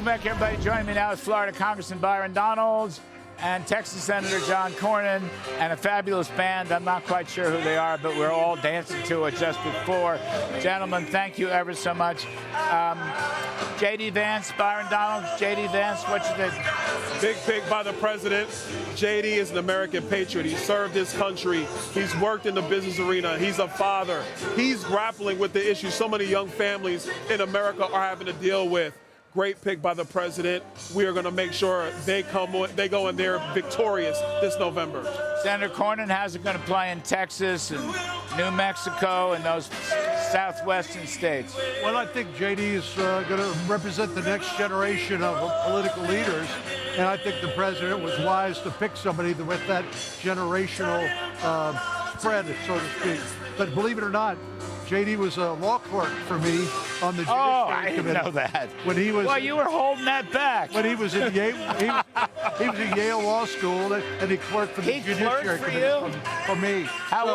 Welcome back, everybody. Joining me now is Florida Congressman Byron Donalds and Texas Senator John Cornyn, and a fabulous band. I'm not quite sure who they are, but we're all dancing to it just before. Gentlemen, thank you ever so much. JD Vance, Byron Donalds. JD Vance, what you think? Big pick by the president. JD is an American patriot. He served his country. He's worked in the business arena. He's a father. He's grappling with the issues so many young families in America are having to deal with. Great pick by the president. We are going to make sure they go in there victorious this November. Senator Cornyn, how's it going to play in Texas and New Mexico and those southwestern states? Well, I think JD is going to represent the next generation of political leaders, and I think the president was wise to pick somebody with that generational spread, so to speak. But believe it or not, JD was a law clerk for me on the Judiciary Committee. I didn't know that. When he was, well, you were holding that back. When he was in Yale, he was in Yale Law School, and he clerked for the Judiciary Committee for me. How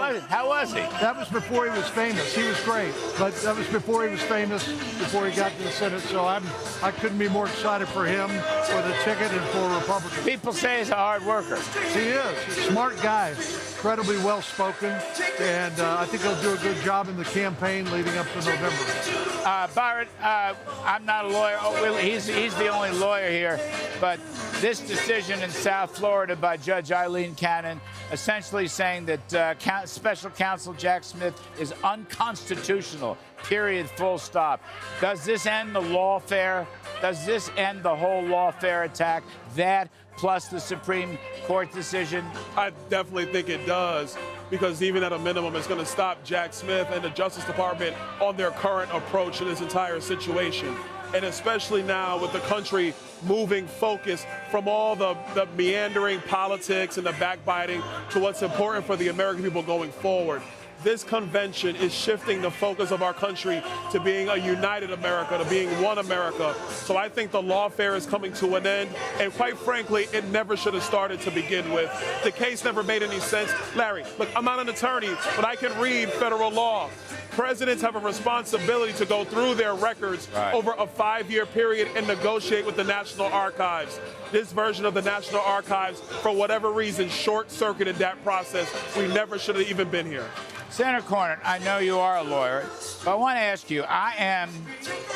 was he? That was before he was famous. He was great, but that was before he was famous, before he got to the Senate. So I couldn't be more excited for him, for the ticket, and for Republicans. People say he's a hard worker. He is. He's a smart guy, incredibly well-spoken, and I think he'll do a good job in the campaign leading up to November. Byron, I'm not a lawyer. Oh, well, he's the only lawyer here. But this decision in South Florida by Judge Eileen Cannon, essentially saying that Special Counsel Jack Smith is unconstitutional, period, full stop. Does this end the lawfare? Does this end the whole lawfare attack? That plus the Supreme Court decision? I definitely think it does, because even at a minimum, it's going to stop Jack Smith and the Justice Department on their current approach to this entire situation. And especially now with the country moving focus from all the meandering politics and the backbiting to what's important for the American people going forward. This convention is shifting the focus of our country to being a united America, to being one America. So I think the lawfare is coming to an end. And quite frankly, it never should have started to begin with. The case never made any sense. Larry, look, I'm not an attorney, but I can read federal law. Presidents have a responsibility to go through their records over a 5-year period and negotiate with the National Archives. This version of the National Archives, for whatever reason, short-circuited that process. We never should have even been here. Senator Cornyn, I know you are a lawyer, but I want to ask you, I am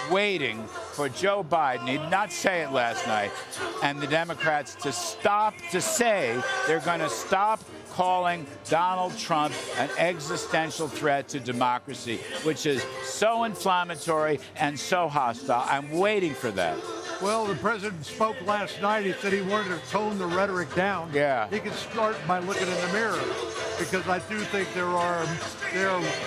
waiting for Joe Biden, he did not say it last night, and the Democrats to say they're going to stop calling Donald Trump an existential threat to democracy, which is so inflammatory and so hostile. I'm waiting for that. Well, the president spoke last night. He said he wanted to tone the rhetoric down. Yeah. He can start by looking in the mirror, because I do think there are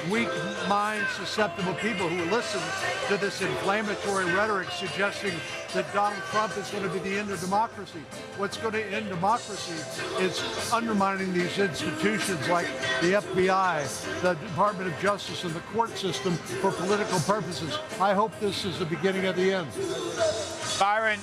weak minds, susceptible people who listen to this inflammatory rhetoric suggesting that Donald Trump is going to be the end of democracy. What's going to end democracy is undermining these institutions like the FBI, the Department of Justice, and the court system for political purposes. I hope this is the beginning of the end. Byron,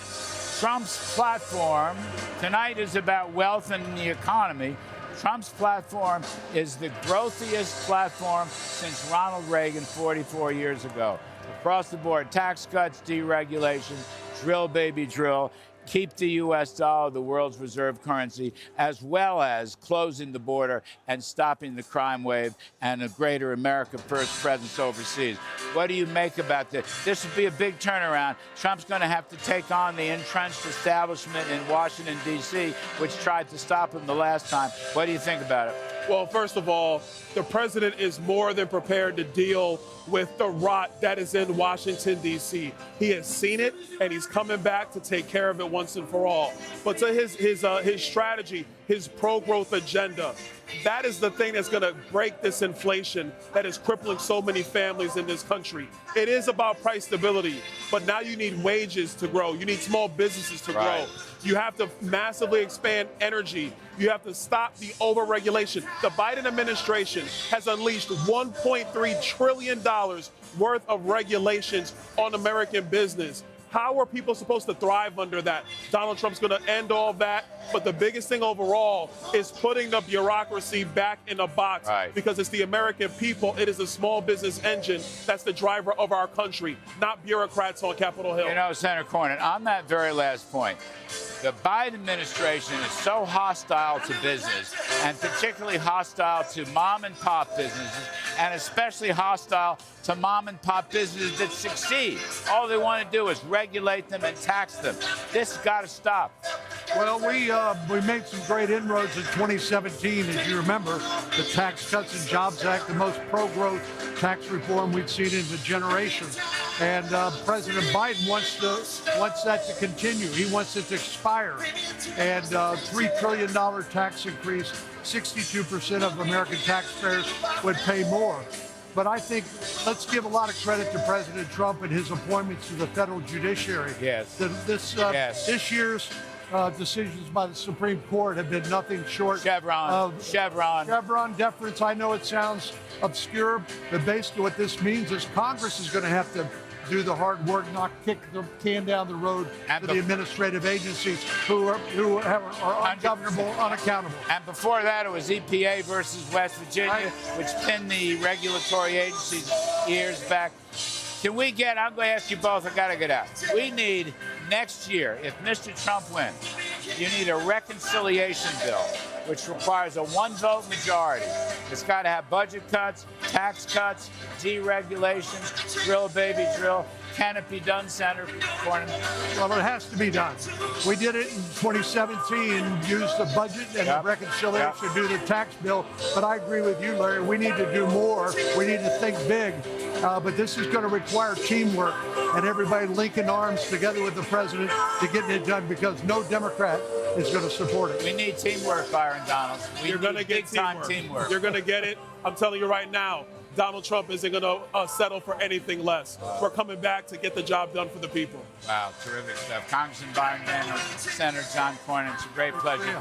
Trump's platform tonight is about wealth and the economy. Trump's platform is the growthiest platform since Ronald Reagan 44 years ago. Across the board, tax cuts, deregulation, drill, baby, drill. Keep the U.S. dollar the world's reserve currency, as well as closing the border and stopping the crime wave and a greater America First presence overseas. What do you make about this? This would be a big turnaround. Trump's going to have to take on the entrenched establishment in Washington, D.C., which tried to stop him the last time. What do you think about it? Well, first of all, the president is more than prepared to deal with the rot that is in Washington, D.C. He has seen it, and he's coming back to take care of it once and for all. But to his strategy, his pro-growth agenda, that is the thing that's going to break this inflation that is crippling so many families in this country. It is about price stability, but now you need wages to grow. You need small businesses to grow. You have to massively expand energy. You have to stop the overregulation. The Biden administration has unleashed $1.3 trillion worth of regulations on American business. How are people supposed to thrive under that? Donald Trump's going to end all that. But the biggest thing overall is putting the bureaucracy back in a box, because it's the American people. It is a small business engine that's the driver of our country, not bureaucrats on Capitol Hill. You know, Senator Cornyn, on that very last point, the Biden administration is so hostile to business, and particularly hostile to mom and pop businesses, and especially hostile to mom and pop businesses that succeed. All they want to do is regulate them and tax them. This has got to stop. Well, we made some great inroads in 2017, as you remember, the Tax Cuts and Jobs Act, the most pro-growth tax reform we've seen in a generation. And President Biden wants that to continue. He wants it to expire. And $3 trillion tax increase, 62% of American taxpayers would pay more. But I think let's give a lot of credit to President Trump and his appointments to the federal judiciary. Yes. This year's decisions by the Supreme Court have been nothing short Chevron deference. I know it sounds obscure, but basically what this means is Congress is going to have to do the hard work, not kick the can down the road to the administrative agencies who are ungovernable, unaccountable. And before that, it was EPA versus West Virginia, which pinned the regulatory agencies years back. I'm going to ask you both, I got to get out. We need next year, if Mr. Trump wins, you need a reconciliation bill, which requires a one-vote majority. It's got to have budget cuts, tax cuts, deregulation, drill, baby, drill. Can it be done, Senator Cornyn? Well, it has to be done. We did it in 2017, used the budget and the reconciliation to do the tax bill. But I agree with you, Larry. We need to do more. We need to think big. But this is going to require teamwork and everybody linking arms together with the president to get it done, because no Democrat is going to support it. We need teamwork, Byron Donalds. You're going to get teamwork. You're going to get it. I'm telling you right now, Donald Trump isn't going to settle for anything less. We're coming back to get the job done for the people. Wow, terrific stuff. Congressman Byron Donalds, Senator John Cornyn, it's a great pleasure.